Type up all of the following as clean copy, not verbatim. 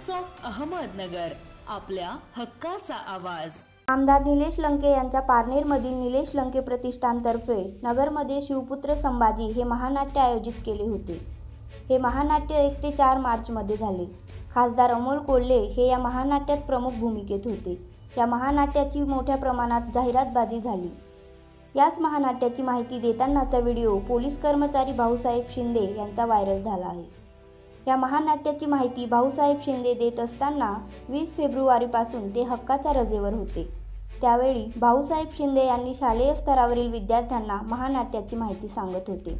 Times of Ahmednagar, आपल्या हक्काचा आवाज। आमदार निलेश लंके यांच्या पारनेरमधील निलेश लंके प्रतिष्ठानतर्फे नगरमध्ये शिवपुत्र संभाजी हे महानाट्य आयोजित केले होते। हे महानाट्य 1 ते 4 मार्चमध्ये झाले। खासदार अमोल कोल्हे हे या महानाट्यात प्रमुख भूमिकेत होते। या महानाट्याची मोठ्या प्रमाणात जाहिरातबाजी झाली। याच महानाट्याची माहिती देतानाचा व्हिडिओ पोलीस कर्मचारी भाऊसाहेब शिंदे यांचा व्हायरल झाला आहे। या महानाट्याची माहिती भाऊसाहेब शिंदे देत असताना 20 फेब्रुवारीपासून ते हक्काच्या रजेवर होते। त्यावेळी भाऊसाहेब शिंदे यांनी शालेय स्तरावरील विद्यार्थ्यांना महानाट्याची माहिती सांगत होते।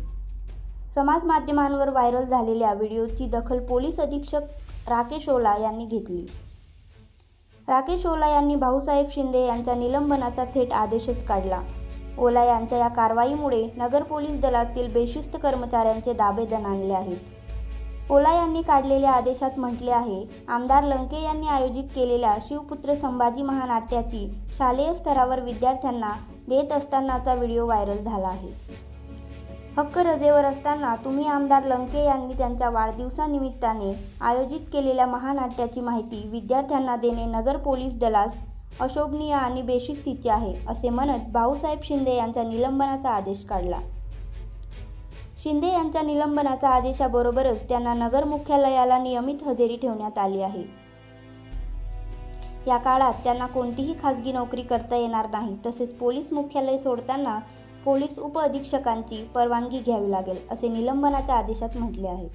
समाज माध्यमांवर व्हायरल झालेल्या व्हिडिओची दखल पोलीस अधीक्षक राकेश ओला यांनी घेतली। राकेश ओला यांनी भाऊसाहेब शिंदे यांच्या निलंबनाचा थेट आदेशच काढला। ओला यांच्या या कारवाईमुळे नगर पोलीस दलातील बेशिस्त कर्मचाऱ्यांचे दाबे दणाणले आहेत। ओला यांनी काढलेल्या आदेशात म्हटले आहे, आमदार लंके यांनी आयोजित केलेल्या शिवपुत्र संभाजी महानाट्याची शालेय स्तरावर विद्यार्थ्यांना देत असतानाचा व्हिडिओ व्हायरल झाला आहे। हक्क रजेवर असताना तुम्ही आमदार लंके यांनी त्यांच्या वाढदिवसानिमित्ताने आयोजित केलेल्या महानाट्याची माहिती विद्यार्थ्यांना देणे नगर पोलीस दलास अशोभनीय आणि बेशिस्तीचे आहे, असे म्हणत भाऊसाहेब शिंदे यांच्या निलंबनाचा आदेश काढला। शिंदे यांच्या निलंबनाच्या आदेशाबरोबरच त्यांना नगर मुख्यालयाला नियमित हजेरी ठेवण्यात आली आहे। या काळात त्यांना कोणतीही खासगी नोकरी करता येणार नाही, तसेच पोलीस मुख्यालय सोडताना पोलीस उपअधीक्षकांची परवानगी घ्यावी लागेल, असे निलंबनाच्या आदेशात म्हटले आहे।